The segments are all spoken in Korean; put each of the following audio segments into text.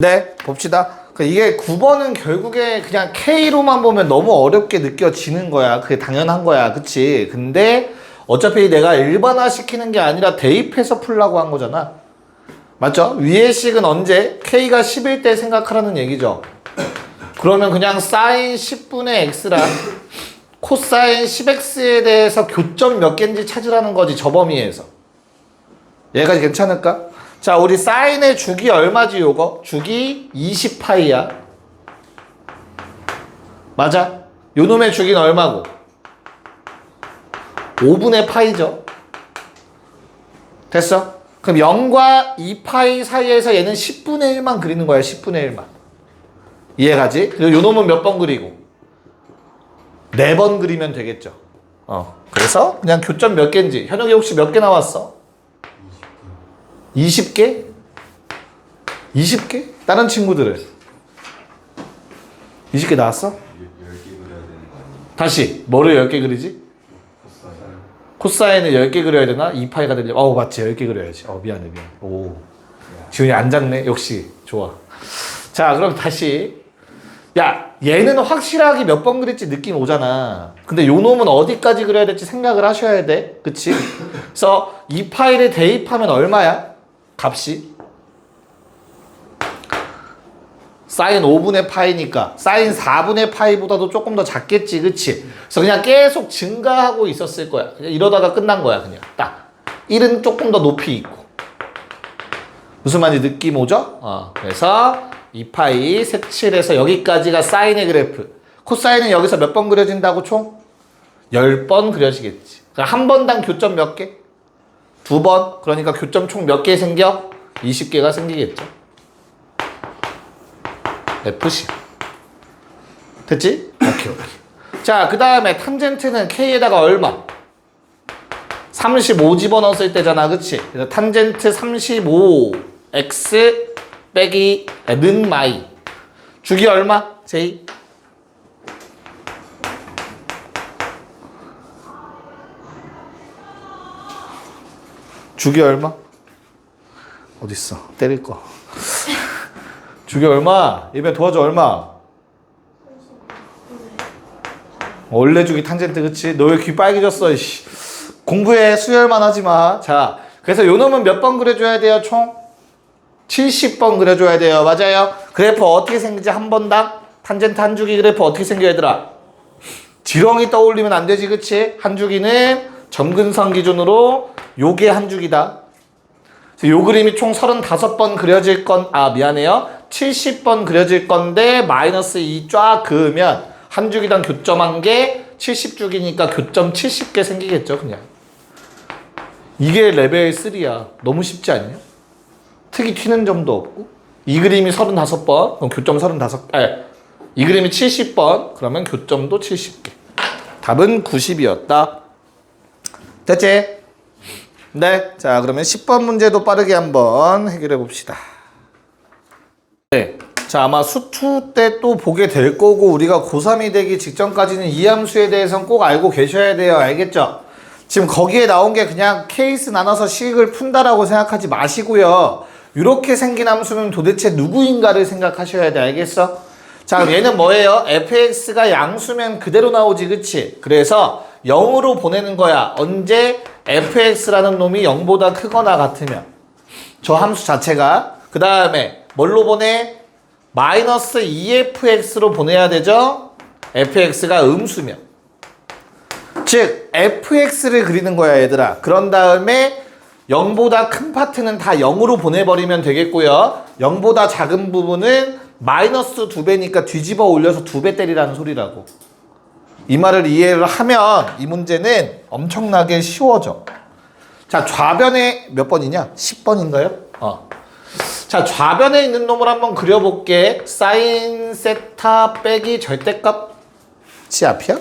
네, 봅시다. 이게 9번은 결국에 그냥 K로만 보면 너무 어렵게 느껴지는 거야. 그게 당연한 거야. 그치? 근데 어차피 내가 일반화 시키는 게 아니라 대입해서 풀라고 한 거잖아. 맞죠? 위의 식은 언제? K가 10일 때 생각하라는 얘기죠. 그러면 그냥 사인 10분의 X랑 코사인 10X에 대해서 교점 몇 개인지 찾으라는 거지. 저 범위에서. 얘가 괜찮을까? 자, 우리 사인의 주기 얼마지, 요거? 주기 20파이야. 맞아? 요 놈의 주기는 얼마고? 5분의 파이죠. 됐어? 그럼 0과 2파이 사이에서 얘는 10분의 1만 그리는 거야, 10분의 1만. 이해가지? 그리고 요 놈은 몇 번 그리고? 4번 그리면 되겠죠. 그래서 그냥 교점 몇 개인지. 현욱이 혹시 몇 개 나왔어? 20개? 20개? 다른 친구들은? 20개 나왔어? 10개 그려야 되는 거 아니야? 다시 뭐를 10개 그리지? 코사인을 10개 그려야 되나? 2파이가 되려면 맞지 10개 그려야지. 미안해. 오, 지훈이 안 작네. 역시 좋아. 자, 그럼 다시. 야, 얘는 확실하게 몇 번 그릴지 느낌 오잖아. 근데 요 놈은 어디까지 그려야 될지 생각을 하셔야 돼. 그치? 그래서 2파이를 대입하면 얼마야? 값이? 사인 5분의 파이니까 사인 4분의 파이보다도 조금 더 작겠지. 그치? 그래서 그냥 계속 증가하고 있었을 거야. 그냥 이러다가 끝난 거야. 그냥 딱 1은 조금 더 높이 있고. 무슨 말인지 느낌 오죠? 그래서 2파이 색칠해서 여기까지가 사인의 그래프. 코사인은 여기서 몇 번 그려진다고 총? 10번 그려지겠지. 그럼 한 번당 교점 몇 개? 2번. 그러니까 교점 총 몇 개 생겨? 20개가 생기겠죠. F식. 됐지? 오케이. 자, 그 다음에 탄젠트는 K에다가 얼마? 35 집어넣었을 때잖아. 그치? 그래서 탄젠트 35 X 빼기 는 마이. 주기 얼마? J? 주기 얼마? 어딨어? 때릴 거. 주기 얼마? 입에 도와줘 얼마? 원래 주기 탄젠트. 그치? 너 왜 귀 빨개졌어? 이씨. 공부해. 수열만 하지 마. 자, 그래서 요 놈은 몇 번 그려줘야 돼요? 총 70번 그려줘야 돼요. 맞아요? 그래프 어떻게 생기지? 한 번당? 탄젠트 한 주기 그래프 어떻게 생겨 얘들아? 지렁이 떠올리면 안 되지. 그치? 한 주기는 점근선 기준으로 요게 한 주기다. 요 그림이 총 35번 그려질 미안해요. 70번 그려질 건데 마이너스 2 쫙 그으면 한 주기당 교점 한 개, 70주기니까 교점 70개 생기겠죠. 그냥 이게 레벨 3야. 너무 쉽지 않냐? 특이 튀는 점도 없고. 이 그림이 35번 그럼 교점 35개. 이 그림이 70번 그러면 교점도 70개. 답은 90이었다. 됐지? 네. 자, 그러면 10번 문제도 빠르게 한번 해결해 봅시다. 네. 자, 아마 수2 때 또 보게 될 거고, 우리가 고3이 되기 직전까지는 이 함수에 대해서는 꼭 알고 계셔야 돼요. 알겠죠? 지금 거기에 나온 게 그냥 케이스 나눠서 식을 푼다라고 생각하지 마시고요. 이렇게 생긴 함수는 도대체 누구인가를 생각하셔야 돼. 알겠어? 자, 그럼 얘는 뭐예요? fx가 양수면 그대로 나오지. 그치? 그래서 0으로 보내는 거야. 언제? fx라는 놈이 0보다 크거나 같으면. 저 함수 자체가. 그 다음에 뭘로 보내? 마이너스 2fx로 보내야 되죠? fx가 음수면. 즉 fx를 그리는 거야 얘들아. 그런 다음에 0보다 큰 파트는 다 0으로 보내버리면 되겠고요. 0보다 작은 부분은 마이너스 2배니까 뒤집어 올려서 2배 때리라는 소리라고. 이 말을 이해를 하면 이 문제는 엄청나게 쉬워져. 자, 좌변에 몇 번이냐? 10번인가요? 자, 좌변에 있는 놈을 한번 그려볼게. 사인 세타 빼기 절대값이 앞이야?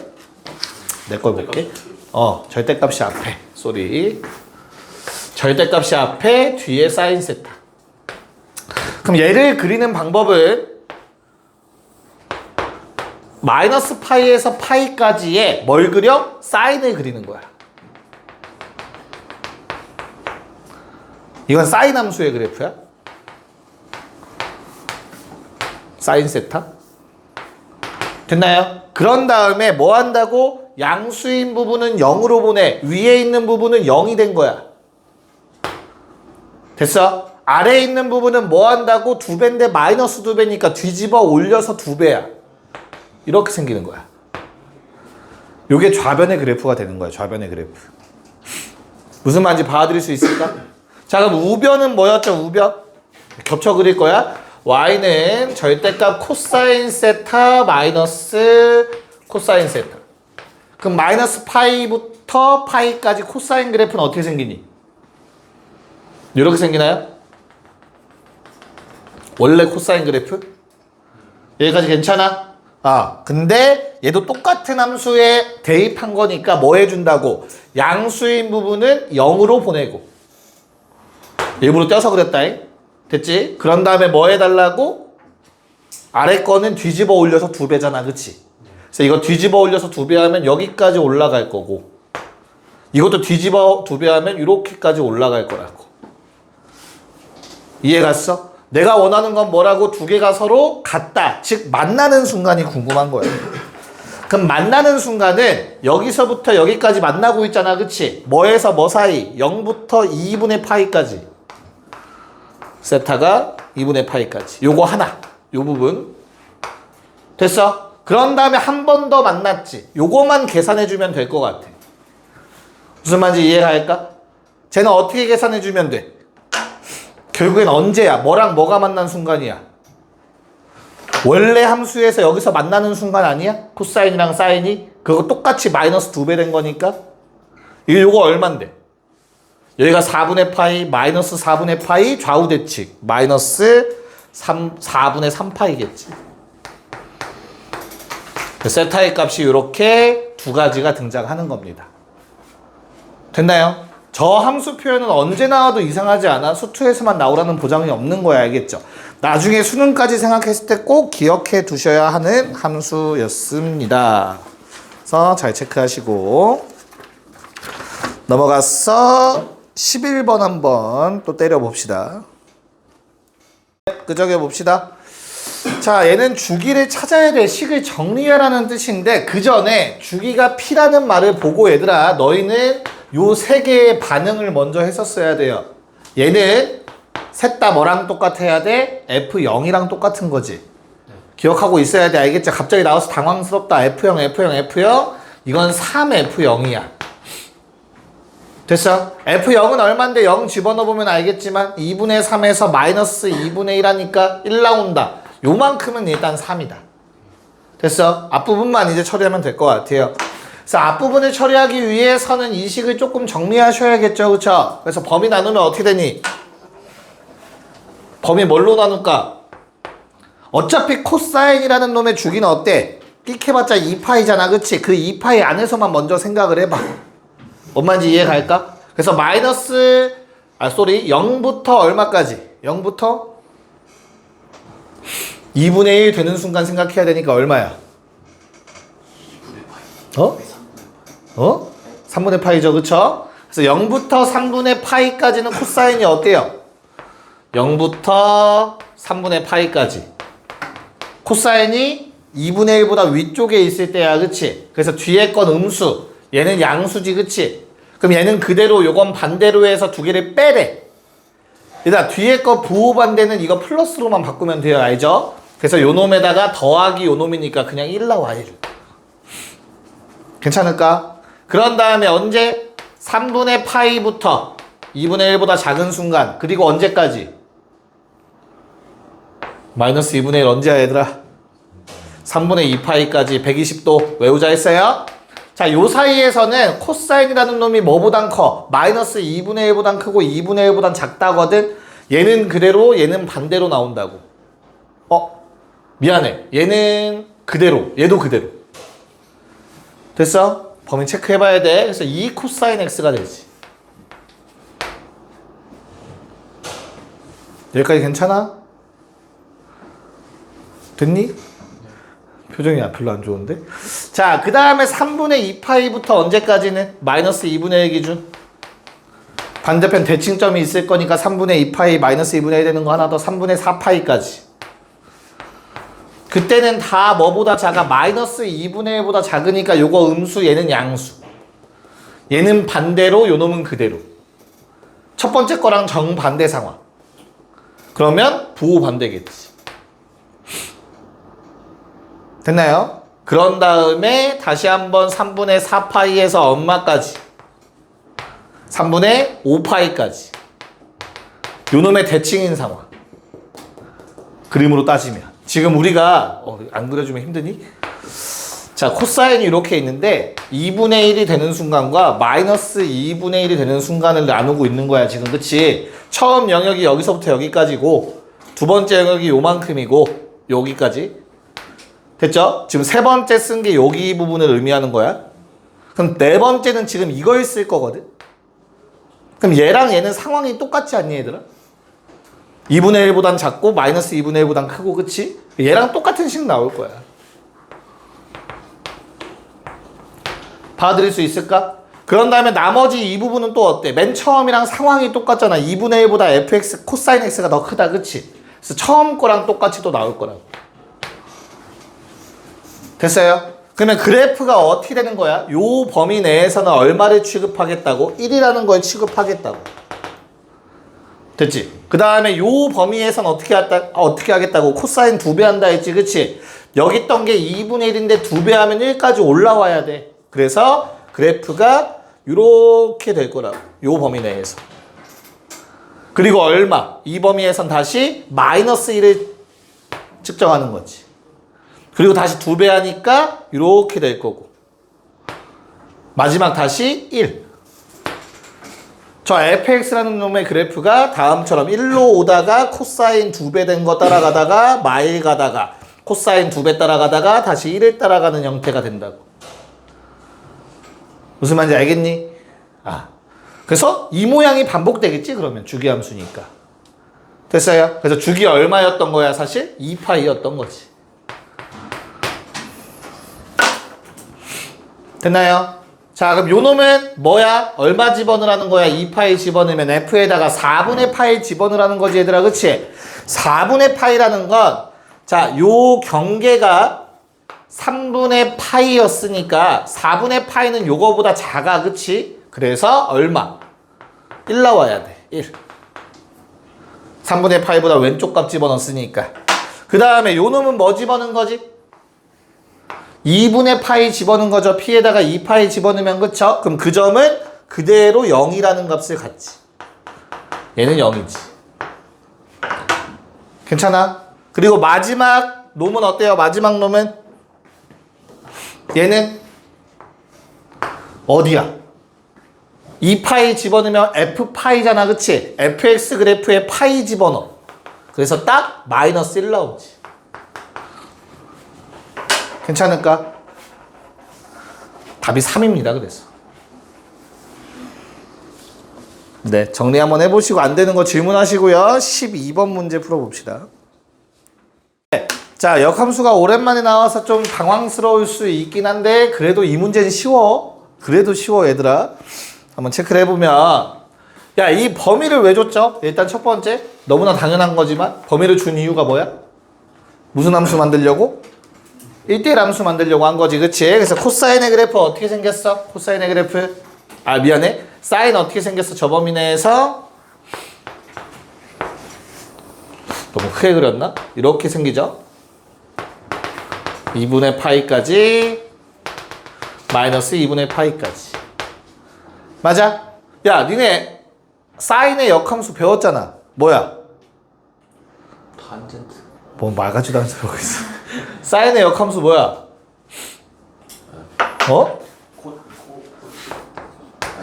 내 걸 볼게. 절대값이 앞에. 쏘리. 절대값이 앞에, 뒤에 사인 세타. 그럼 얘를 그리는 방법은 마이너스 파이에서 파이까지의 뭘 그려? 사인을 그리는 거야. 이건 사인 함수의 그래프야. 사인 세타. 됐나요? 그런 다음에 뭐 한다고? 양수인 부분은 0으로 보내. 위에 있는 부분은 0이 된 거야. 됐어? 아래에 있는 부분은 뭐 한다고? 2배인데 마이너스 2배니까 뒤집어 올려서 2배야. 이렇게 생기는 거야. 요게 좌변의 그래프가 되는 거야. 좌변의 그래프. 무슨 말인지 봐드릴 수 있을까? 자, 그럼 우변은 뭐였죠? 우변? 겹쳐 그릴 거야. y는 절대값 코사인 세타 마이너스 코사인 세타. 그럼 마이너스 파이부터 파이까지 코사인 그래프는 어떻게 생기니? 이렇게 생기나요? 원래 코사인 그래프? 여기까지 괜찮아? 근데 얘도 똑같은 함수에 대입한 거니까 뭐 해준다고? 양수인 부분은 0으로 보내고. 일부러 떼서 그랬다잉. 됐지? 그런 다음에 뭐 해달라고? 아래 거는 뒤집어 올려서 2배잖아. 그치? 그래서 이거 뒤집어 올려서 2배 하면 여기까지 올라갈 거고, 이것도 뒤집어 2배 하면 이렇게까지 올라갈 거라고. 이해 갔어? 내가 원하는 건 뭐라고? 두 개가 서로 같다. 즉 만나는 순간이 궁금한 거야. 그럼 만나는 순간은 여기서부터 여기까지 만나고 있잖아. 그치? 뭐에서 뭐 사이? 0부터 2분의 파이까지. 세타가 2분의 파이까지. 요거 하나. 요 부분. 됐어? 그런 다음에 한 번 더 만났지. 요거만 계산해주면 될 것 같아. 무슨 말인지 이해할까? 쟤는 어떻게 계산해주면 돼? 결국엔 언제야? 뭐랑 뭐가 만난 순간이야? 원래 함수에서 여기서 만나는 순간 아니야? 코사인이랑 사인이? 그거 똑같이 마이너스 2배 된 거니까? 요거 얼만데? 여기가 4분의 파이, 마이너스 4분의 파이, 좌우 대칭. 마이너스 4분의 3파이겠지. 세타의 값이 이렇게 두 가지가 등장하는 겁니다. 됐나요? 저 함수 표현은 언제 나와도 이상하지 않아. 수투에서만 나오라는 보장이 없는 거야. 알겠죠? 나중에 수능까지 생각했을 때 꼭 기억해 두셔야 하는 함수였습니다. 그래서 잘 체크하시고 넘어가서 11번 한번 또 때려봅시다. 끄적여 봅시다. 자, 얘는 주기를 찾아야 돼. 식을 정리하라는 뜻인데 그 전에 주기가 P라는 말을 보고 얘들아, 너희는 요 세 개의 반응을 먼저 했었어야 돼요. 얘는 셋 다 뭐랑 똑같아야 돼? F0이랑 똑같은 거지. 기억하고 있어야 돼. 알겠지? 갑자기 나와서 당황스럽다. F0, F0, F0. 이건 3F0이야. 됐어? F0은 얼만데 0 집어넣어보면 알겠지만 2분의 3에서 마이너스 2분의 1하니까 1 나온다. 요만큼은 일단 3이다. 됐어? 앞부분만 이제 처리하면 될 것 같아요. 그래서 앞부분을 처리하기 위해서는 이 식을 조금 정리하셔야겠죠. 그쵸? 그래서 범위 나누면 어떻게 되니? 범위 뭘로 나눌까? 어차피 코사인이라는 놈의 주기는 어때? 끽해봤자 2파이잖아. 그치? 그 2파이 안에서만 먼저 생각을 해봐. 뭔 말인지 이해 갈까? 그래서 마이너스 0부터 얼마까지? 0부터 2분의 1 되는 순간 생각해야 되니까 얼마야? 3분의 파이죠. 그쵸? 그래서 0부터 3분의 파이까지는 코사인이 어때요? 0부터 3분의 파이까지. 코사인이 2분의 1보다 위쪽에 있을 때야. 그치? 그래서 뒤에 건 음수. 얘는 양수지. 그치? 그럼 얘는 그대로 요건 반대로 해서 두 개를 빼래. 얘들아, 뒤에 거 부호 반대는 이거 플러스로만 바꾸면 돼요. 알죠? 그래서 요 놈에다가 더하기 요 놈이니까 그냥 1 나와. 1. 괜찮을까? 그런 다음에 언제? 3분의 파이부터 2분의 1보다 작은 순간. 그리고 언제까지? 마이너스 2분의 1 언제야 얘들아? 3분의 2파이까지 120도 외우자 했어요? 자, 요 사이에서는 코사인이라는 놈이 뭐보단 커? 마이너스 2분의 1보단 크고 2분의 1보단 작다거든? 얘는 그대로, 얘는 반대로 나온다고. 미안해. 얘는 그대로, 얘도 그대로. 됐어? 범위 체크해봐야 돼. 그래서 2 코사인 X가 되지. 여기까지 괜찮아? 됐니? 표정이 별로 안 좋은데? 자, 그 다음에 3분의 2파이부터 언제까지는? 마이너스 2분의 1 기준. 반대편 대칭점이 있을 거니까 3분의 2파이 마이너스 2분의 1 되는 거 하나 더 3분의 4파이까지. 그때는 다 뭐보다 작아? 마이너스 2분의 1보다 작으니까 요거 음수, 얘는 양수. 얘는 반대로, 요 놈은 그대로. 첫 번째 거랑 정반대 상황. 그러면 부호 반대겠지. 됐나요? 그런 다음에 다시 한번 3분의 4파이에서 엄마까지 3분의 5파이까지 요 놈의 대칭인 상황. 그림으로 따지면 지금 우리가 안 그려주면 힘드니? 자, 코사인이 이렇게 있는데 2분의 1이 되는 순간과 마이너스 2분의 1이 되는 순간을 나누고 있는 거야 지금. 그치? 처음 영역이 여기서부터 여기까지고 두 번째 영역이 요만큼이고 여기까지. 됐죠? 지금 세 번째 쓴 게 여기 부분을 의미하는 거야. 그럼 네 번째는 지금 이걸 쓸 거거든. 그럼 얘랑 얘는 상황이 똑같지 않니 얘들아? 2분의 1보단 작고 마이너스 2분의 1보단 크고. 그치? 얘랑 똑같은 식 나올 거야. 받아들일 수 있을까? 그런 다음에 나머지 이 부분은 또 어때? 맨 처음이랑 상황이 똑같잖아. 2분의 1보다 fx 코사인 x가 더 크다. 그치? 그래서 처음 거랑 똑같이 또 나올 거라고. 됐어요? 그러면 그래프가 어떻게 되는 거야? 요 범위 내에서는 얼마를 취급하겠다고? 1이라는 걸 취급하겠다고. 됐지? 그 다음에 요 범위에서는 어떻게 하겠다고? 코사인 2배 한다 했지, 그치? 여기 있던 게 2분의 1인데 2배 하면 1까지 올라와야 돼. 그래서 그래프가 요렇게 될 거라고. 요 범위 내에서. 그리고 얼마? 이 범위에선 다시 마이너스 1을 측정하는 거지. 그리고 다시 2배 하니까 이렇게 될 거고. 마지막 다시 1. 저 fx라는 놈의 그래프가 다음처럼 1로 오다가 코사인 2배 된 거 따라가다가 마일 가다가 코사인 2배 따라가다가 다시 1을 따라가는 형태가 된다고. 무슨 말인지 알겠니? 그래서 이 모양이 반복되겠지 그러면 주기함수니까. 됐어요? 그래서 주기 얼마였던 거야 사실? 2파이였던 거지. 됐나요? 자, 그럼 요 놈은 뭐야? 얼마 집어넣으라는 거야? 2파이 집어넣으면 f에다가 4분의 파이 집어넣으라는 거지 얘들아. 그치? 4분의 파이라는 건 자, 요 경계가 3분의 파이였으니까 4분의 파이는 요거보다 작아. 그치? 그래서 얼마? 1 나와야 돼. 1. 3분의 파이보다 왼쪽 값 집어넣었으니까. 그 다음에 요 놈은 뭐 집어넣은 거지? 2분의 파이 집어넣은 거죠. p에다가 2파이 집어넣으면 그쵸? 그럼 그 점은 그대로 0이라는 값을 갖지. 얘는 0이지. 괜찮아? 그리고 마지막 놈은 어때요? 마지막 놈은 얘는 어디야? 2파이 집어넣으면 f파이잖아. 그치? fx 그래프에 파이 집어넣어. 그래서 딱 마이너스 1 나오지. 괜찮을까? 답이 3입니다. 그래서 네, 정리 한번 해보시고 안 되는 거 질문하시고요. 12번 문제 풀어봅시다. 네, 자, 역함수가 오랜만에 나와서 좀 당황스러울 수 있긴 한데 그래도 이 문제는 쉬워. 그래도 쉬워 얘들아. 한번 체크를 해보면 야, 이 범위를 왜 줬죠? 일단 첫 번째 너무나 당연한 거지만 범위를 준 이유가 뭐야? 무슨 함수 만들려고? 1대1 함수 만들려고 한 거지. 그치? 그래서 코사인의 그래프 어떻게 생겼어? 코사인의 그래프 미안해. 사인 어떻게 생겼어? 저 범위 내에서 너무 크게 그렸나? 이렇게 생기죠? 2분의 파이까지 마이너스 2분의 파이까지. 맞아? 야, 니네 사인의 역함수 배웠잖아. 뭐야? 탄젠트. 뭐 말 같지도 않은 소리 하고 있어. 사인의 역함수 뭐야?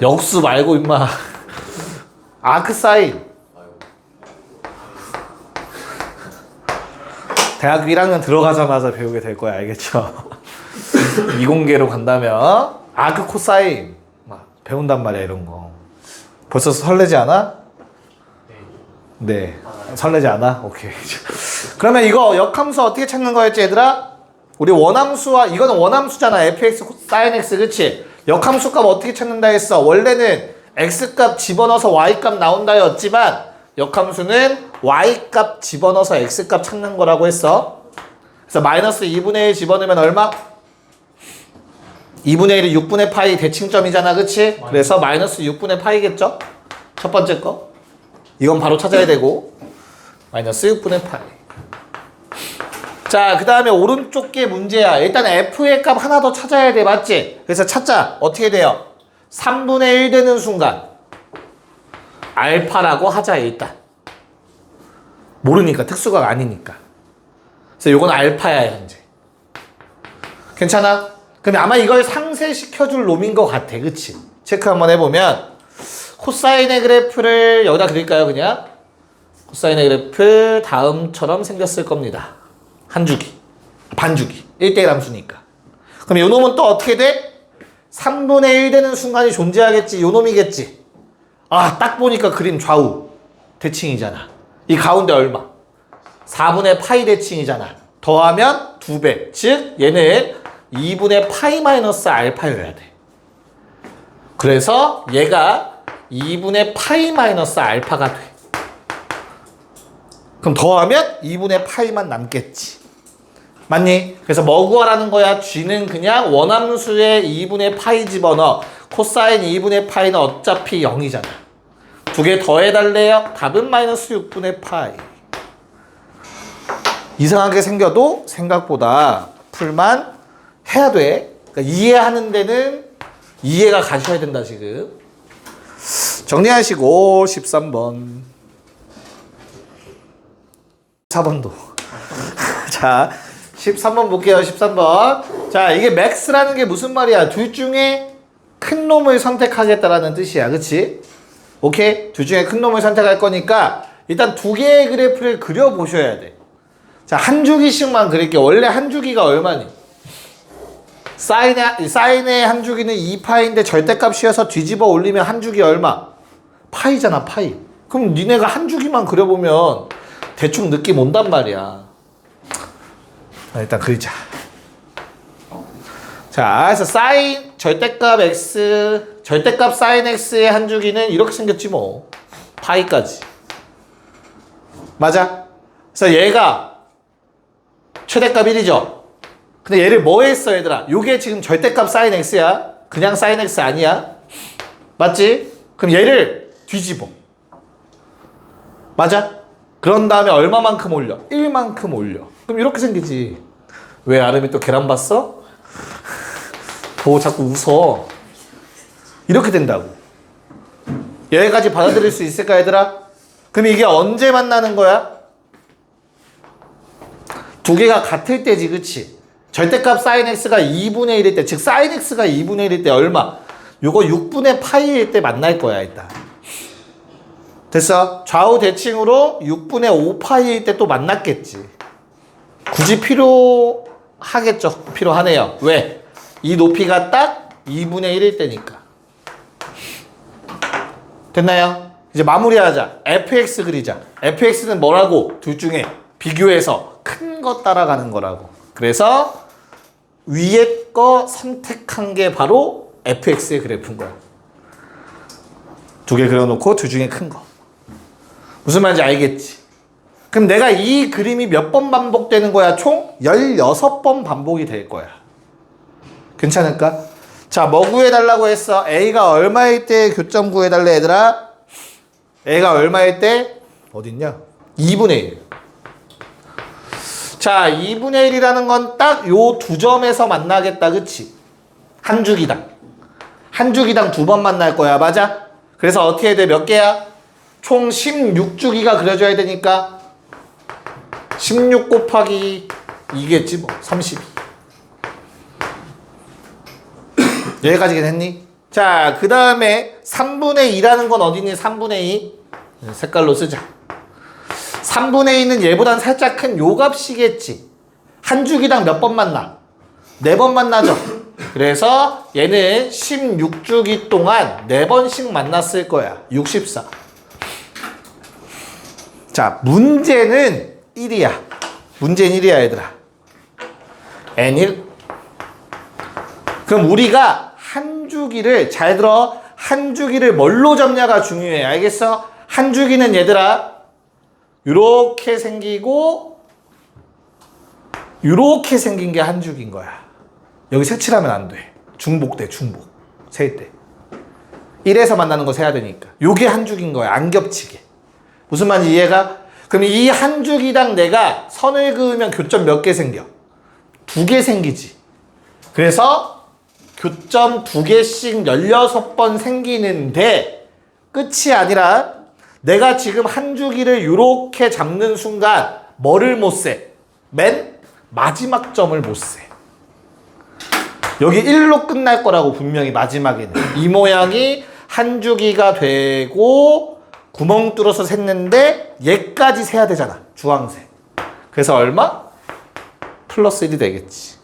역수 말고 임마. 아크 사인. 대학교 1학년 들어가자마자 배우게 될 거야. 알겠죠? 이공계로 간다면 아크 코사인 막 배운단 말이야. 이런 거 벌써 설레지 않아? 네. 설레지 않아? 오케이. 그러면 이거 역함수 어떻게 찾는 거였지 얘들아? 우리 원함수와 이거는 원함수잖아. fx sin x. 그치? 역함수 값 어떻게 찾는다 했어? 원래는 x값 집어넣어서 y값 나온다 였지만 역함수는 y값 집어넣어서 x값 찾는 거라고 했어. 그래서 마이너스 2분의 1 집어넣으면 얼마? 2분의 1이 6분의 파이 대칭점이잖아, 그치? 그래서 마이너스 6분의 파이겠죠? 첫 번째 거. 이건 바로 찾아야 되고 마이너스 6분의 파이. 자, 그 다음에 오른쪽 게 문제야. 일단 f의 값 하나 더 찾아야 돼, 맞지? 그래서 찾자. 어떻게 돼요? 3분의 1 되는 순간 알파라고 하자, 일단. 모르니까, 특수가 아니니까. 그래서 요건 알파야, 현재. 괜찮아? 근데 아마 이걸 상쇄시켜줄 놈인 것 같아, 그치? 체크 한번 해보면 코사인의 그래프를 여기다 그릴까요, 그냥? 코사인의 그래프 다음처럼 생겼을 겁니다. 한 주기, 반주기, 1대1 함수니까. 그럼 요 놈은 또 어떻게 돼? 3분의 1 되는 순간이 존재하겠지, 요 놈이겠지. 아, 딱 보니까 그림 좌우 대칭이잖아. 이 가운데 얼마? 4분의 파이 대칭이잖아. 더하면 2배. 즉 얘는 2분의 파이 마이너스 알파여야 돼. 그래서 얘가 2분의 파이 마이너스 알파가 돼. 그럼 더하면 2분의 파이만 남겠지. 맞니? 그래서 뭐 구하라는 거야? G는 그냥 원함수에 2분의 파이 집어넣어. 코사인 2분의 파이는 어차피 0이잖아. 두 개 더해달래요? 답은 마이너스 6분의 파이. 이상하게 생겨도 생각보다 풀만 해야 돼. 그러니까 이해하는 데는 이해가 가셔야 된다, 지금. 정리하시고 13번. 4번도. 자, 13번 볼게요. 13번. 자, 이게 맥스라는 게 무슨 말이야? 둘 중에 큰 놈을 선택하겠다라는 뜻이야. 그치? 오케이? 둘 중에 큰 놈을 선택할 거니까 일단 두 개의 그래프를 그려보셔야 돼. 자, 한 주기씩만 그릴게요. 원래 한 주기가 얼마니? 사인의 한 주기는 2파인데 절대값 씌워서 뒤집어 올리면 한 주기 얼마? 파이잖아, 파이. 그럼 니네가 한 주기만 그려보면 대충 느낌 온단 말이야. 일단 그리자. 자, 그래서 사인 절대값 x, 절대값 사인 x의 한 주기는 이렇게 생겼지 뭐. 파이까지. 맞아? 그래서 얘가 최대값 1이죠. 근데 얘를 뭐 했어, 얘들아? 요게 지금 절대값 사인 x야. 그냥 사인 x 아니야. 맞지? 그럼 얘를 뒤집어. 맞아? 그런 다음에 얼마만큼 올려? 1만큼 올려. 그럼 이렇게 생기지. 왜 아름이 또 계란 봤어? 보고 자꾸 웃어. 이렇게 된다고. 여기까지 받아들일 수 있을까, 얘들아? 그럼 이게 언제 만나는 거야? 두 개가 같을 때지, 그치? 절대값 사인 x가 2분의 1일 때, 즉 사인 x가 2분의 1일 때 얼마? 요거 6분의 파이일 때 만날 거야, 일단. 됐어? 좌우 대칭으로 6분의 5파이일 때 또 만났겠지. 굳이 필요하겠죠? 필요하네요. 왜? 이 높이가 딱 2분의 1일 때니까. 됐나요? 이제 마무리하자. fx 그리자. fx는 뭐라고? 둘 중에 비교해서 큰 거 따라가는 거라고. 그래서 위에 거 선택한 게 바로 fx의 그래프인 거야. 두 개 그려놓고 둘 중에 큰 거. 무슨 말인지 알겠지? 그럼 내가 이 그림이 몇 번 반복되는 거야? 총 16번 반복이 될 거야. 괜찮을까? 자, 뭐 구해달라고 했어? a가 얼마일 때 교점 구해달래, 얘들아? a가 얼마일 때? 어딨냐? 2분의 1. 자, 2분의 1이라는 건 딱 요 두 점에서 만나겠다, 그치? 한 주기당. 한 주기당 두 번 만날 거야, 맞아? 그래서 어떻게 해야 돼? 몇 개야? 총 16주기가 그려져야 되니까 16 곱하기 2겠지 뭐. 32. 여기까지긴 했니? 자, 그 다음에 3분의 2라는 건 어디니? 3분의 2. 색깔로 쓰자. 3분의 2는 얘보단 살짝 큰 요 값이겠지. 한 주기당 몇 번 만나? 4번 만나죠. 그래서 얘는 16주기 동안 4번씩 만났을 거야. 64. 자, 문제는 1이야. 문제는 1이야, 얘들아. N1. 그럼 우리가 한 주기를, 잘 들어. 한 주기를 뭘로 잡냐가 중요해. 알겠어? 한 주기는 얘들아, 요렇게 생기고, 요렇게 생긴 게 한 줄기인 거야. 여기 색칠하면 안 돼. 중복돼, 중복. 셀 때. 1에서 만나는 거 세야 되니까. 요게 한 줄기인 거야. 안 겹치게. 무슨 말인지 이해가? 그럼 이 한 줄기당 내가 선을 그으면 교점 몇 개 생겨? 2개 생기지. 그래서 교점 2개씩 16번 생기는데 끝이 아니라 내가 지금 한 줄기를 요렇게 잡는 순간 뭐를 못 세? 맨 마지막 점을 못 세. 여기 1로 끝날 거라고 분명히 마지막에는. 이 모양이 한 줄기가 되고 구멍 뚫어서 샜는데 얘까지 세야 되잖아. 주황색. 그래서 얼마? 플러스 1이 되겠지.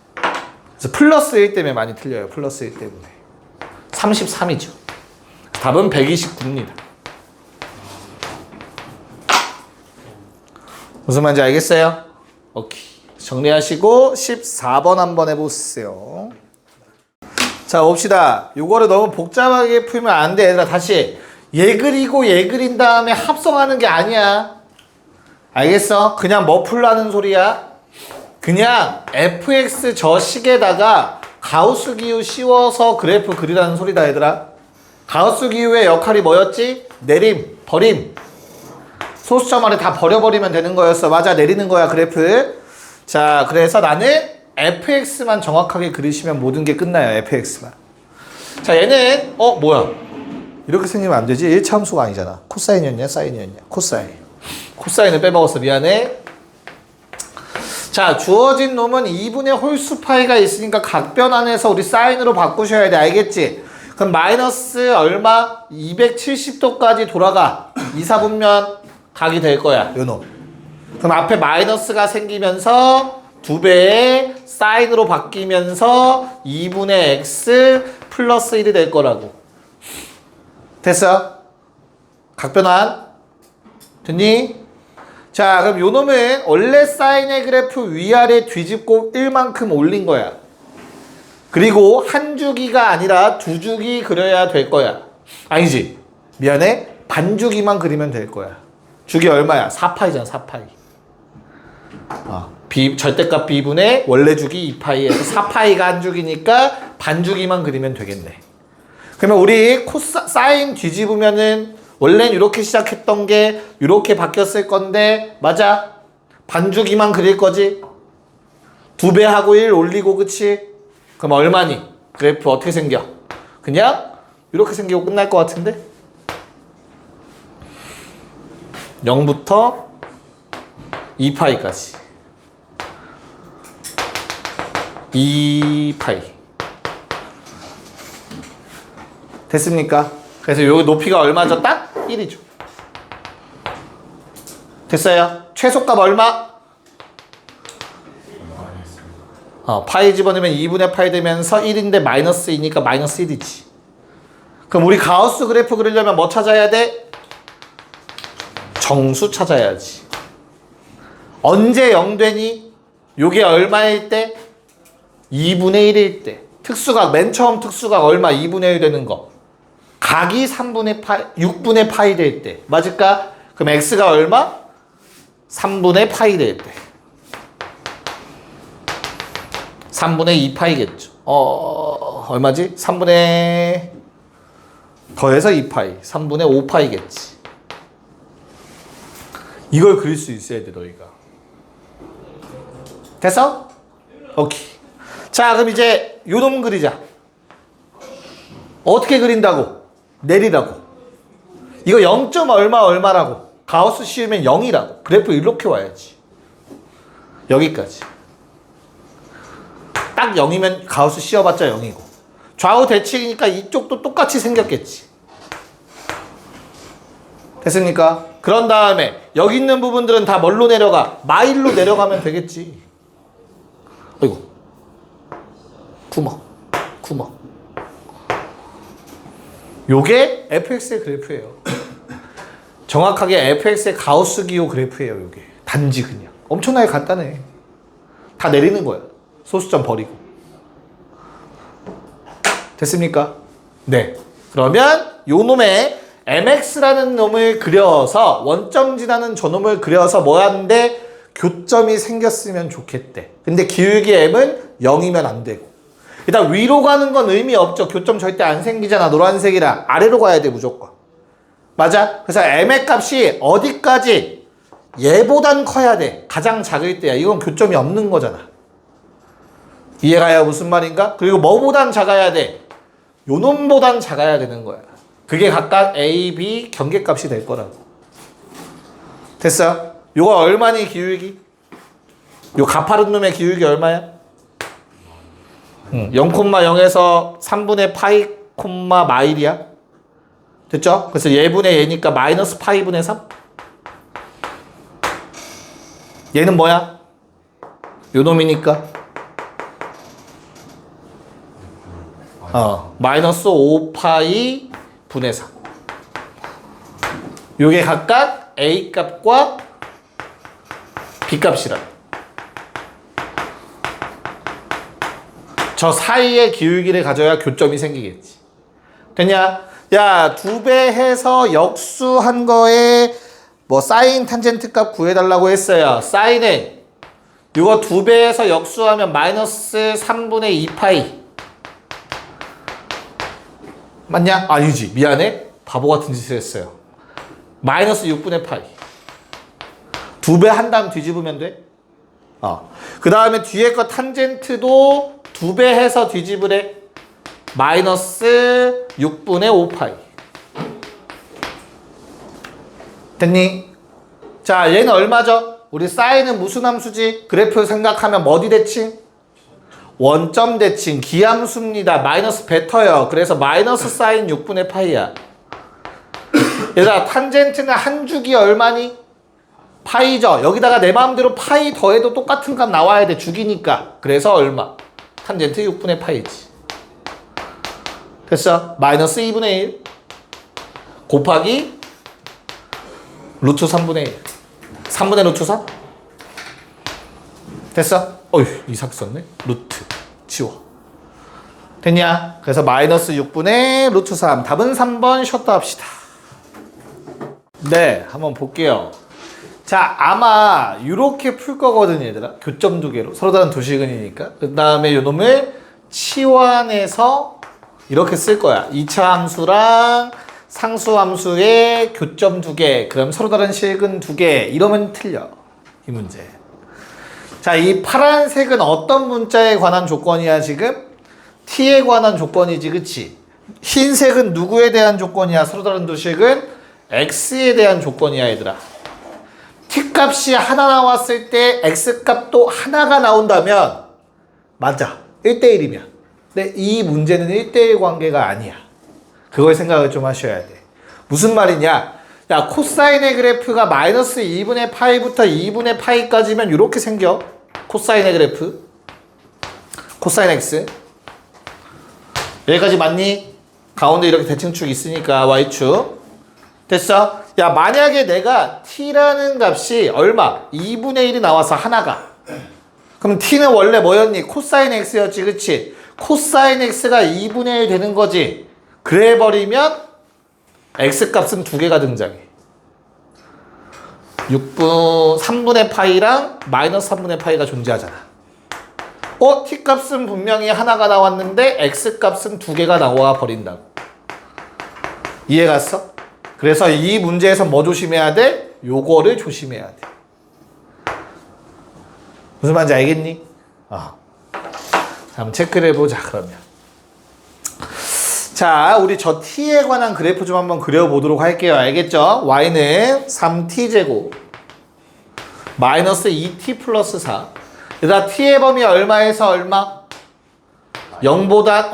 그래서 플러스 1 때문에 많이 틀려요. 플러스 1 때문에. 33이죠. 답은 129입니다. 무슨 말인지 알겠어요? 오케이. 정리하시고 14번 한번 해보세요. 자, 봅시다. 요거를 너무 복잡하게 풀면 안 돼. 얘들아, 다시. 얘 그리고 얘 그린 다음에 합성하는 게 아니야. 알겠어? 그냥 뭐 풀라는 소리야? 그냥 fx 저 식에다가 가우스 기호 씌워서 그래프 그리라는 소리다, 얘들아. 가우스 기호의 역할이 뭐였지? 내림, 버림. 소수점 아래 다 버려버리면 되는 거였어. 맞아, 내리는 거야, 그래프. 자, 그래서 나는 fx만 정확하게 그리시면 모든 게 끝나요, fx만. 자, 얘는 뭐야? 이렇게 생기면 안 되지. 1차 함수가 아니잖아. 코사인이었냐, 사인이었냐? 코사인. 코사인을 빼먹었어. 미안해. 자, 주어진 놈은 2분의 홀수 파이가 있으니까 각변 안에서 우리 사인으로 바꾸셔야 돼. 알겠지? 그럼 마이너스 얼마? 270도까지 돌아가. 2, 4분면 각이 될 거야. 요 놈. 그럼 앞에 마이너스가 생기면서 2배의 사인으로 바뀌면서 2분의 x 플러스 1이 될 거라고. 됐어? 각변환? 됐니? 자, 그럼 요 놈은 원래 사인의 그래프 위아래 뒤집고 1만큼 올린 거야. 그리고 한 주기가 아니라 2주기 그려야 될 거야. 아니지. 미안해. 반주기만 그리면 될 거야. 주기 얼마야? 4파이잖아, 4파이. 절대값 b분의 원래 주기 2파이에서 4파이가 한 주기니까 반주기만 그리면 되겠네. 그러면 우리 사인 뒤집으면은 원래는 이렇게 시작했던 게 이렇게 바뀌었을 건데 맞아? 반주기만 그릴 거지? 2배 하고 1 올리고 그치? 그럼 얼마니? 그래프 어떻게 생겨? 그냥 이렇게 생기고 끝날 것 같은데? 0부터 2파이까지 2파이 됐습니까? 그래서 여기 높이가 얼마죠? 딱 1이죠. 됐어요? 최소값 얼마? 파이 집어넣으면 2분의 파이 되면서 1인데 마이너스 2니까 마이너스 1이지. 그럼 우리 가우스 그래프 그리려면 뭐 찾아야 돼? 정수 찾아야지. 언제 0 되니? 요게 얼마일 때? 2분의 1일 때. 특수각, 맨 처음 특수각 얼마? 2분의 1 되는 거. 각이 3분의 파이, 6분의 파이 될 때. 맞을까? 그럼 x가 얼마? 3분의 파이 될 때. 3분의 2파이겠죠. 얼마지? 3분의 더해서 2파이. 3분의 5파이겠지. 이걸 그릴 수 있어야 돼, 너희가. 됐어? 오케이. 자, 그럼 이제 요 놈 그리자. 어떻게 그린다고? 내리라고. 이거 0. 얼마라고? 가우스 씌우면 0이라고. 그래프 이렇게 와야지. 여기까지. 딱 0이면 가우스 씌워봤자 0이고. 좌우 대칭이니까 이쪽도 똑같이 생겼겠지. 됐습니까? 그런 다음에 여기 있는 부분들은 다 뭘로 내려가? 마일로 내려가면 되겠지. 어이구. 구멍. 요게 fx의 그래프예요. 정확하게 fx의 가우스 기호 그래프예요. 요게. 단지 그냥. 엄청나게 간단해. 다 내리는 거야. 소수점 버리고. 됐습니까? 네. 그러면 요 놈의 mx라는 놈을 그려서 원점 지나는 저놈을 그려서 뭐 하는데 교점이 생겼으면 좋겠대. 근데 기울기 m은 0이면 안 되고. 일단 위로 가는 건 의미 없죠. 교점 절대 안 생기잖아. 노란색이라. 아래로 가야 돼 무조건. 맞아? 그래서 m의 값이 어디까지 얘보단 커야 돼. 가장 작을 때야. 이건 교점이 없는 거잖아. 이해가요? 무슨 말인가? 그리고 뭐보단 작아야 돼? 요 놈보단 작아야 되는 거야. 그게 각각 A, B 경계값이 될 거라고. 됐어? 요거 얼마니 기울기? 요 가파른 놈의 기울기 얼마야? 0,0에서 3분의 파이 콤마 마일이야. 됐죠? 그래서 얘분의 얘니까 마이너스 파이분의 3. 얘는 뭐야? 요 놈이니까 마이너스 5파이 분의 3. 요게 각각 A 값과 B 값이라. 저 사이의 기울기를 가져야 교점이 생기겠지. 됐냐? 야, 2배 해서 역수한 거에 뭐 사인 탄젠트 값 구해달라고 했어요. 사인은 이거 2배에서 역수하면 마이너스 3분의 2파이. 맞냐? 아니지. 미안해. 바보 같은 짓을 했어요. 마이너스 6분의 파이. 2배 한 다음 뒤집으면 돼. 그 다음에 뒤에 거 탄젠트도 2배 해서 뒤집으래. 마이너스 6분의 5파이. 됐니? 자, 얘는 얼마죠? 우리 사인은 무슨 함수지? 그래프 생각하면 어디 대칭? 원점 대칭, 기함수입니다. 마이너스 베터요. 그래서 마이너스 사인 6분의 파이야. 얘들아, 탄젠트는 한 주기 얼마니? 파이죠. 여기다가 내 마음대로 파이 더해도 똑같은 값 나와야 돼. 주기니까. 그래서 얼마? 탄젠트 6분의 파이지. 됐어? 마이너스 2분의 1 곱하기 루트 3분의 1 3분의 루트 3 됐어? 어휴 이삭 썼네. 루트 치워. 됐냐? 그래서 마이너스 6분의 루트 3. 답은 3번 쉬었다 합시다. 네, 한번 볼게요. 자, 아마 이렇게 풀 거거든 얘들아. 교점 두 개로 서로 다른 두 시근이니까. 그 다음에 요 놈을 치환해서 이렇게 쓸 거야. 2차 함수랑 상수 함수의 교점 두 개, 그럼 서로 다른 실근 두 개. 이러면 틀려. 이 문제. 자, 이 파란색은 어떤 문자에 관한 조건이야 지금? t에 관한 조건이지, 그치? 흰색은 누구에 대한 조건이야? 서로 다른 두 식은 x에 대한 조건이야 얘들아. t 값이 하나 나왔을 때 x 값도 하나가 나온다면 맞아. 1대1이면. 근데 이 문제는 1대1 관계가 아니야. 그걸 생각을 좀 하셔야 돼. 무슨 말이냐? 야, 코사인의 그래프가 마이너스 2분의 파이부터 2분의 파이까지면 이렇게 생겨. 코사인의 그래프. 코사인 x. 여기까지 맞니? 가운데 이렇게 대칭축 있으니까 y축. 됐어? 야, 만약에 내가 t라는 값이 얼마? 2분의 1이 나와서 하나가. 그럼 t는 원래 뭐였니? 코사인 x였지, 그치? 코사인 x가 2분의 1 되는 거지. 그래 버리면 x값은 두 개가 등장해. 3분의 파이랑 마이너스 3분의 파이가 존재하잖아. t값은 분명히 하나가 나왔는데 x값은 두 개가 나와 버린다고. 이해 갔어? 그래서 이 문제에서 뭐 조심해야 돼? 요거를 조심해야 돼. 무슨 말인지 알겠니? 한번 체크를 해보자 그러면. 자, 우리 저 t에 관한 그래프 좀 한번 그려보도록 할게요. 알겠죠? y는 3t제곱 마이너스 2t 플러스 4. 얘들아, t의 범위 얼마에서 얼마? 0보단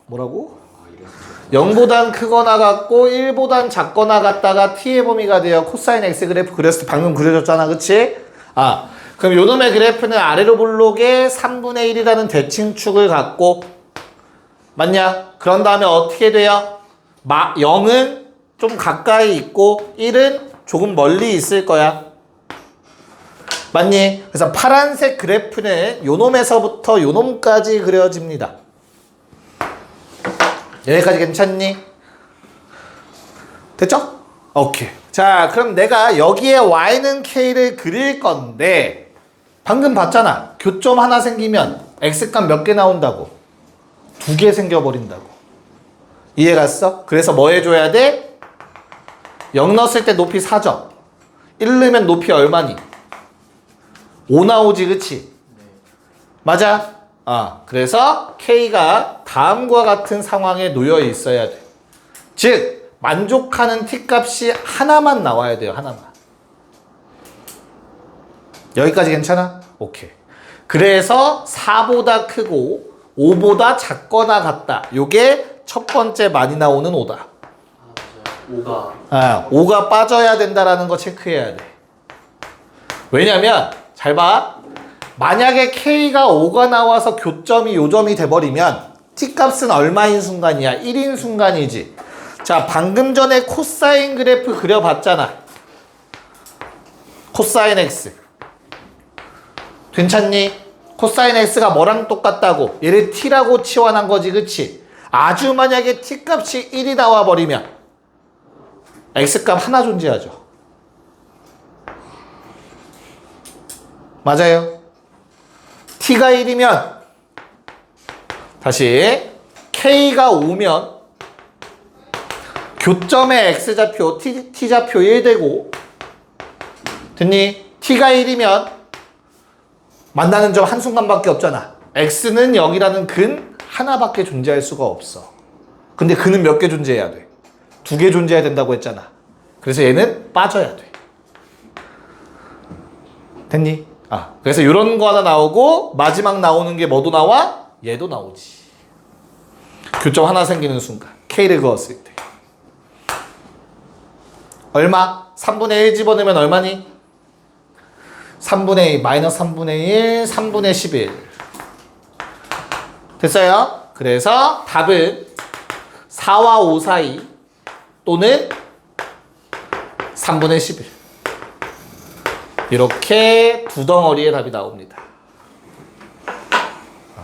뭐라고? 0보단 크거나 같고 1보단 작거나 같다가 t의 범위가 되어 코사인 x 그래프 그렸을 때 방금 그려줬잖아, 그치? 그럼 요놈의 그래프는 아래로 볼록에 3분의 1이라는 대칭축을 갖고 맞냐? 그런 다음에 어떻게 돼요? 0은 좀 가까이 있고 1은 조금 멀리 있을 거야. 맞니? 그래서 파란색 그래프는 요놈에서부터 요놈까지 그려집니다. 여기까지 괜찮니? 됐죠? 오케이. 자, 그럼 내가 여기에 y는 k를 그릴 건데 방금 봤잖아. 교점 하나 생기면 x값 몇 개 나온다고? 2개 생겨버린다고. 이해 갔어? 그래서 뭐 해줘야 돼? 0 넣었을 때 높이 4점. 1 넣으면 높이 얼마니? 5 나오지, 그치? 맞아? 그래서 k가 다음과 같은 상황에 놓여 있어야 돼. 즉, 만족하는 t값이 하나만 나와야 돼요, 하나만. 여기까지 괜찮아? 오케이. 그래서 4보다 크고 5보다 작거나 같다. 요게 첫 번째 많이 나오는 오다. 5가 5가 빠져야 된다라는 거 체크해야 돼. 왜냐면 잘 봐. 만약에 K가 5가 나와서 교점이 요점이 돼버리면 T값은 얼마인 순간이야? 1인 순간이지. 자, 방금 전에 코사인 그래프 그려봤잖아. 코사인 X. 괜찮니? 코사인 X가 뭐랑 똑같다고? 얘를 T라고 치환한 거지, 그치? 아주 만약에 T값이 1이 나와버리면 X값 하나 존재하죠. 맞아요. T가 1이면 다시 K가 5면 교점의 X좌표, T좌표 1되고 됐니? T가 1이면 만나는 점 한순간밖에 없잖아. X는 0이라는 근 하나밖에 존재할 수가 없어. 근데 근은 몇 개 존재해야 돼? 2개 존재해야 된다고 했잖아. 그래서 얘는 빠져야 돼. 됐니? 그래서 이런 거 하나 나오고 마지막 나오는 게 뭐도 나와? 얘도 나오지. 교점 하나 생기는 순간 K를 그었을 때 얼마? 3분의 1 집어넣으면 얼마니? 3분의 2 마이너스 3분의 1 3분의 11 됐어요? 그래서 답은 4와 5 사이 또는 3분의 11 이렇게 두 덩어리의 답이 나옵니다.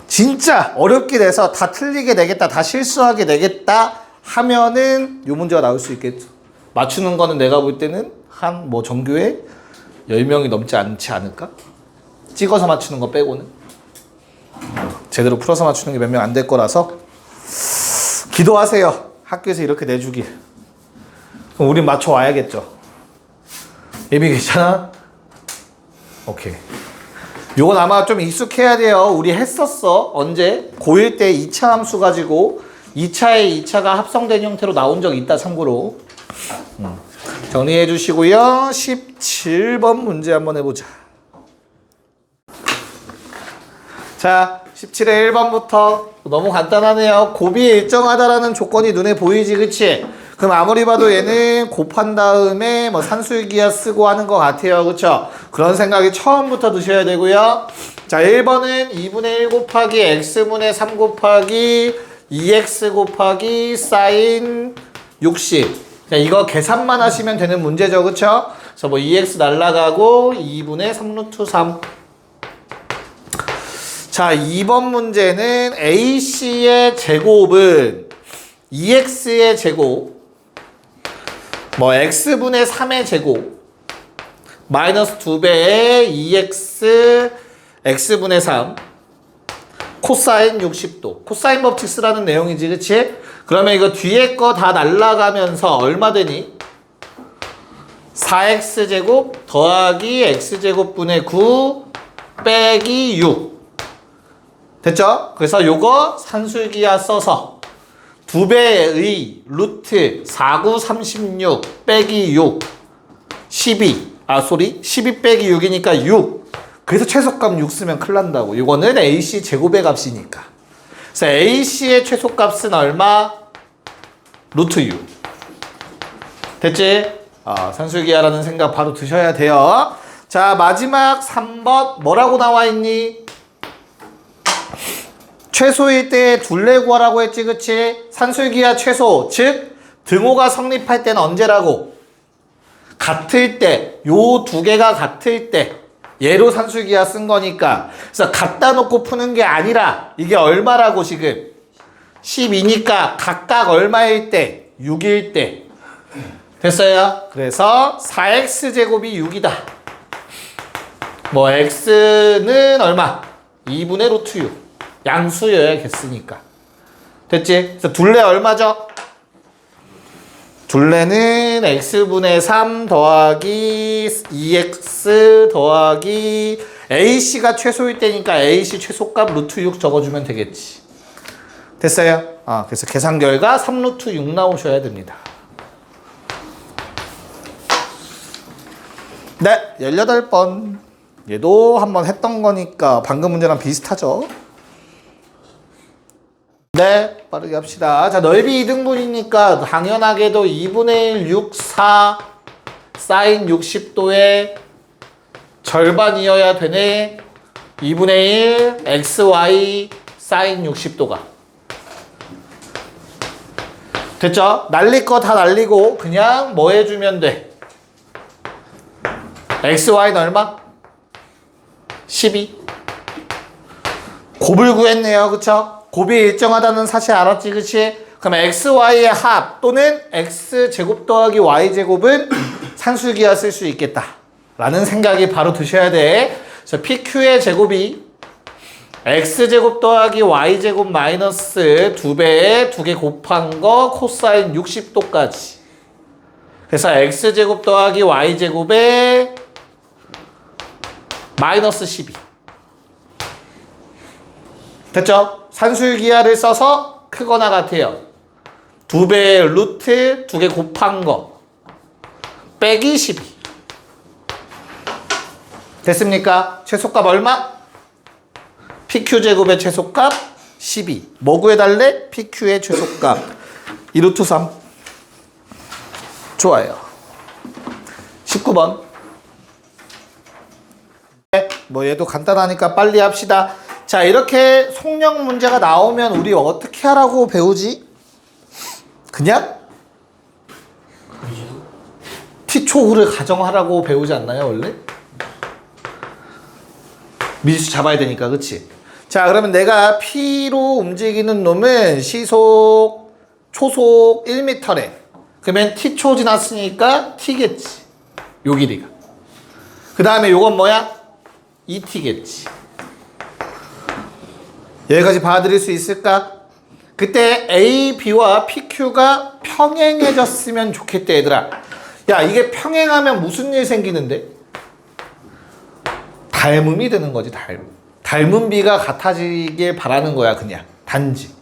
진짜 어렵게 돼서 다 틀리게 내겠다, 다 실수하게 내겠다 하면은 이 문제가 나올 수 있겠죠. 맞추는 거는 내가 볼 때는 한 뭐 전교에 10명이 넘지 않지 않을까? 찍어서 맞추는 거 빼고는 제대로 풀어서 맞추는 게 몇 명 안 될 거라서 기도하세요. 학교에서 이렇게 내주길. 그럼 우린 맞춰와야겠죠. 예비 괜찮아? 오케이. 요건 아마 좀 익숙해야 돼요. 우리 했었어. 언제? 고1 때 2차 함수 가지고 2차에 2차가 합성된 형태로 나온 적 있다, 참고로. 정리해 주시고요. 17번 문제 한번 해보자. 자, 17의 1번부터 너무 간단하네요. 곱이 일정하다라는 조건이 눈에 보이지, 그치? 그럼 아무리 봐도 얘는 곱한 다음에 뭐 산술기하 쓰고 하는 것 같아요. 그쵸? 그런 생각이 처음부터 드셔야 되고요. 자, 1번은 2분의 1 곱하기 x분의 3 곱하기 2x 곱하기 사인 60. 자, 이거 계산만 하시면 되는 문제죠. 그쵸? 그래서 뭐 2x 날라가고 2분의 3루트 3. 자, 2번 문제는 AC의 제곱은 2x의 제곱 뭐 x분의 3의 제곱 마이너스 2배의 2x x분의 3 코사인 60도 코사인 법칙 쓰라는 내용이지, 그치? 그러면 이거 뒤에 거 다 날라가면서 얼마 되니? 4x제곱 더하기 x제곱분의 9 빼기 6 됐죠? 그래서 요거 산술기하 써서 2배의 루트 49, 36 빼기 6 12 12 빼기 6이니까 6 그래서 최소값 6 쓰면 큰일 난다고. 이거는 AC 제곱의 값이니까. 그래서 AC의 최소값은 얼마? 루트 6 됐지? 산술기하라는 생각 바로 드셔야 돼요. 자, 마지막 3번 뭐라고 나와 있니? 최소일 때 둘레 구하라고 했지, 그치? 산술기하 최소, 즉 등호가 성립할 때는 언제라고? 같을 때, 요 두 개가 같을 때 얘로 산술기하 쓴 거니까. 그래서 갖다 놓고 푸는 게 아니라 이게 얼마라고 지금? 12니까 각각 얼마일 때? 6일 때. 됐어요? 그래서 4x제곱이 6이다. 뭐 x는 얼마? 2분의 루트 6. 양수여야겠으니까. 됐지? 그래서 둘레 얼마죠? 둘레는 x분의 3 더하기 2x 더하기 ac가 최소일 때니까 ac 최소값 루트 6 적어주면 되겠지. 됐어요? 그래서 계산 결과 3 루트 6 나오셔야 됩니다. 네, 18번. 얘도 한번 했던 거니까 방금 문제랑 비슷하죠? 네, 빠르게 합시다. 자, 넓이 2등분이니까 당연하게도 2분의 1, 6, 4 사인 60도의 절반이어야 되네. 2분의 1, xy 사인 60도가. 됐죠? 날릴 거 다 날리고 그냥 뭐 해주면 돼? xy는 얼마? 12. 곱을 구했네요. 그쵸? 곱이 일정하다는 사실 알았지, 그치? 그럼 xy의 합 또는 x제곱 더하기 y제곱은 산술기하 쓸 수 있겠다 라는 생각이 바로 드셔야 돼. 그래서 pq의 제곱이 x제곱 더하기 y제곱 마이너스 2배에 2개 곱한 거 코사인 60도까지. 그래서 x제곱 더하기 y제곱에 마이너스 12. 됐죠? 산술기하를 써서 크거나 같아요. 2배의 루트 2개 곱한 거 빼기 12. 됐습니까? 최소값 얼마? PQ제곱의 최소값 12. 뭐 구해달래? PQ의 최소값 2루트 3. 좋아요. 19번. 네, 뭐 얘도 간단하니까 빨리 합시다. 자, 이렇게 속력 문제가 나오면 우리 어떻게 하라고 배우지? 그냥 t초후를 가정하라고 배우지 않나요, 원래? 미수 잡아야 되니까, 그치? 자, 그러면 내가 P로 움직이는 놈은 시속, 초속 1m래. 그러면 T초 지났으니까 T겠지. 요 길이가. 그 다음에 요건 뭐야? 2T겠지. 여기까지 봐드릴 수 있을까? 그때 A, B와 PQ가 평행해졌으면 좋겠다, 얘들아. 야, 이게 평행하면 무슨 일 생기는데? 닮음이 되는 거지, 닮음. 닮은 비가 같아지길 바라는 거야, 그냥. 단지.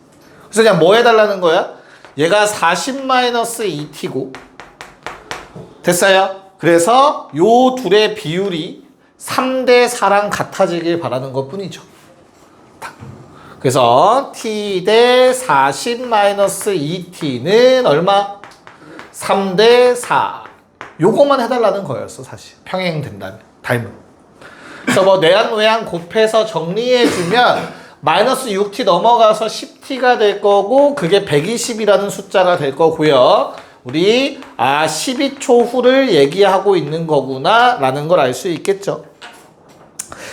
그래서 그냥 뭐 해달라는 거야? 얘가 40-2t고. 됐어요? 그래서 요 둘의 비율이 3대4랑 같아지길 바라는 것 뿐이죠. 그래서 t 대 40-2t는 얼마? 3대4. 요거만 해달라는 거였어, 사실. 평행된다면. 닮음. 그래서 뭐 내양 외양 곱해서 정리해주면 마이너스 6t 넘어가서 10t가 될 거고 그게 120이라는 숫자가 될 거고요. 우리 12초 후를 얘기하고 있는 거구나 라는 걸 알 수 있겠죠.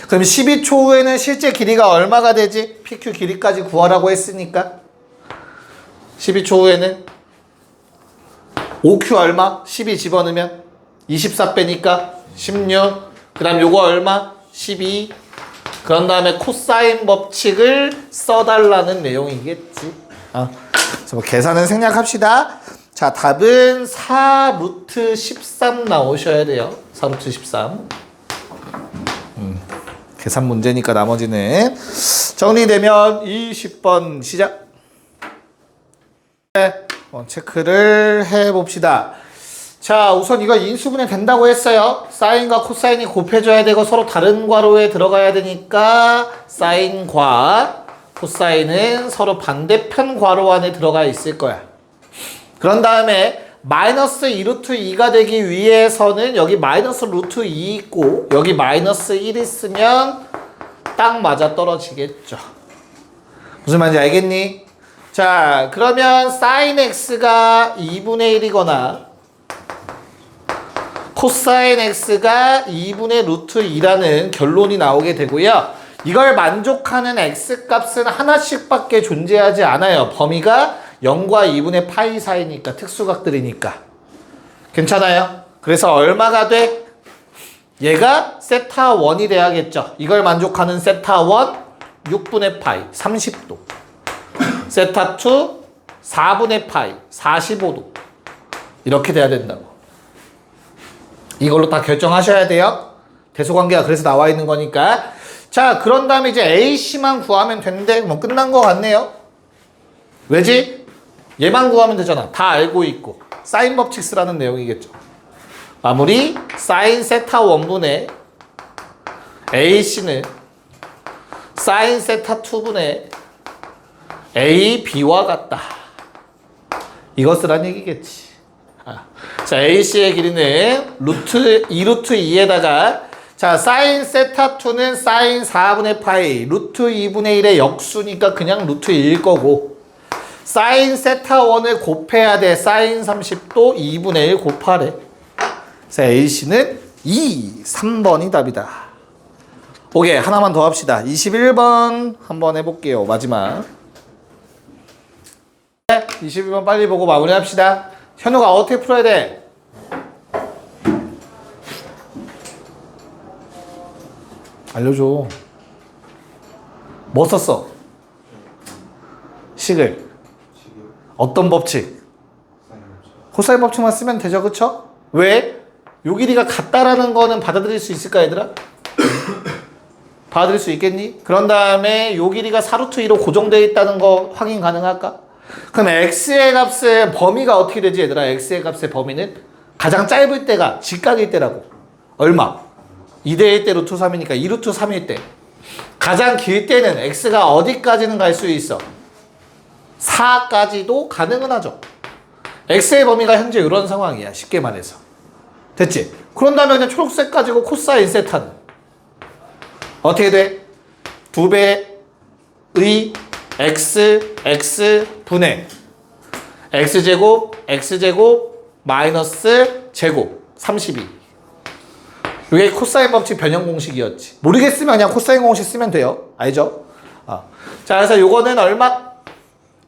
그럼 12초 후에는 실제 길이가 얼마가 되지? PQ 길이까지 구하라고 했으니까 12초 후에는 5Q 얼마? 12 집어넣으면 24 빼니까 16. 그 다음 요거 얼마? 12. 그런 다음에 코사인 법칙을 써달라는 내용이겠지. 그래서 뭐 계산은 생략합시다. 자, 답은 4 루트 13 나오셔야 돼요. 4 루트 13. 계산 문제니까 나머지는 정리되면 20번 시작. 네, 체크를 해봅시다. 자, 우선 이거 인수분해 된다고 했어요. 사인과 코사인이 곱해져야 되고 서로 다른 괄호에 들어가야 되니까 사인과 코사인은 서로 반대편 괄호 안에 들어가 있을 거야. 그런 다음에 마이너스 2루트 2가 되기 위해서는 여기 마이너스 루트 2 있고 여기 마이너스 1 있으면 딱 맞아 떨어지겠죠. 무슨 말인지 알겠니? 자, 그러면 사인 x가 2분의 1이거나 코사인 x가 2분의 루트 2라는 결론이 나오게 되고요. 이걸 만족하는 x값은 하나씩밖에 존재하지 않아요. 범위가 0과 2분의 파이 사이니까 특수각들이니까. 괜찮아요? 그래서 얼마가 돼? 얘가 세타 1이 돼야겠죠. 이걸 만족하는 세타 1 6분의 파이 30도. 세타 2 4분의 파이 45도. 이렇게 돼야 된다고. 이걸로 다 결정하셔야 돼요. 대소관계가 그래서 나와 있는 거니까. 자, 그런 다음에 이제 AC만 구하면 되는데 뭐 끝난 거 같네요. 왜지? 얘만 구하면 되잖아. 다 알고 있고. 사인 법칙 쓰라는 내용이겠죠. 마무리. 사인 세타 1분의 AC는 사인 세타 2분의 AB와 같다. 이거 쓰란 얘기겠지. 자, AC의 길이는 루트 2루트 2에다가 자, 사인 세타 2는 사인 4분의 파이 루트 2분의 1의 역수니까 그냥 루트 1일 거고 사인 세타 1을 곱해야 돼. 사인 30도 2분의 1 곱하래. 그래서 AC는 2, 3번이 답이다. 오케이, 하나만 더 합시다. 21번 한번 해볼게요. 마지막. 21번 빨리 보고 마무리합시다. 현우가 어떻게 풀어야 돼? 알려줘. 뭐 썼어? 식을. 어떤 법칙? 코사인 법칙만 쓰면 되죠, 그쵸? 왜? 요 길이가 같다라는 거는 받아들일 수 있을까, 얘들아? 받아들일 수 있겠니? 그런 다음에 요 길이가 4루트 2로 고정되어 있다는 거 확인 가능할까? 그럼 x의 값의 범위가 어떻게 되지, 얘들아? x의 값의 범위는 가장 짧을 때가 직각일 때라고. 얼마? 2대 1대 루트 3이니까 2루트 3일 때. 가장 길 때는 x가 어디까지는 갈 수 있어? 4까지도 가능은 하죠. x의 범위가 현재 이런 상황이야. 쉽게 말해서. 됐지? 그런 다음에 그냥 초록색 가지고 코사인 세타는 어떻게 돼? 2배의 x 분의 x제곱 마이너스 제곱 32. 이게 코사인 법칙 변형 공식이었지. 모르겠으면 그냥 코사인 공식 쓰면 돼요. 알죠? 자, 그래서 요거는 얼마?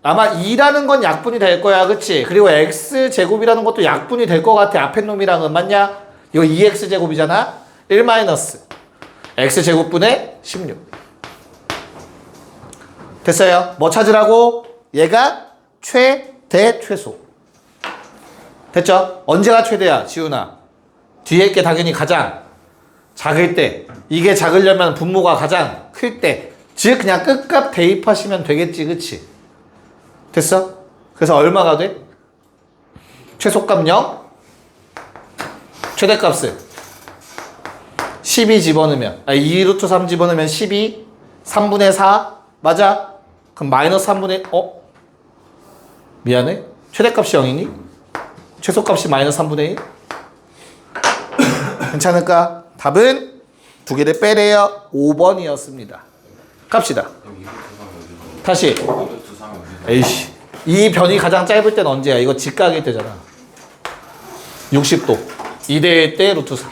아마 2라는 건 약분이 될 거야. 그치? 그리고 x제곱이라는 것도 약분이 될 것 같아. 앞에 놈이랑은 맞냐? 이거 2x제곱이잖아? 1 마이너스 x제곱분의 16. 됐어요? 뭐 찾으라고? 얘가 최대 최소. 됐죠? 언제가 최대야, 지훈아? 뒤에 게 당연히 가장 작을 때. 이게 작으려면 분모가 가장 클 때. 즉 그냥 끝값 대입하시면 되겠지, 그치? 됐어? 그래서 얼마가 돼? 최소값 0, 최대값은 12 집어넣으면 2루트 3 집어넣으면 12, 3분의 4 맞아? 그럼 마이너스 3분의 미안해? 최대값이 0이니? 최소값이 마이너스 3분의 1? 괜찮을까? 답은 두 개를 빼래요. 5번이었습니다. 갑시다. 다시. 에이씨. 이 변이 가장 짧을 때는 언제야? 이거 직각일 때잖아. 60도. 2대 1대 루트 4.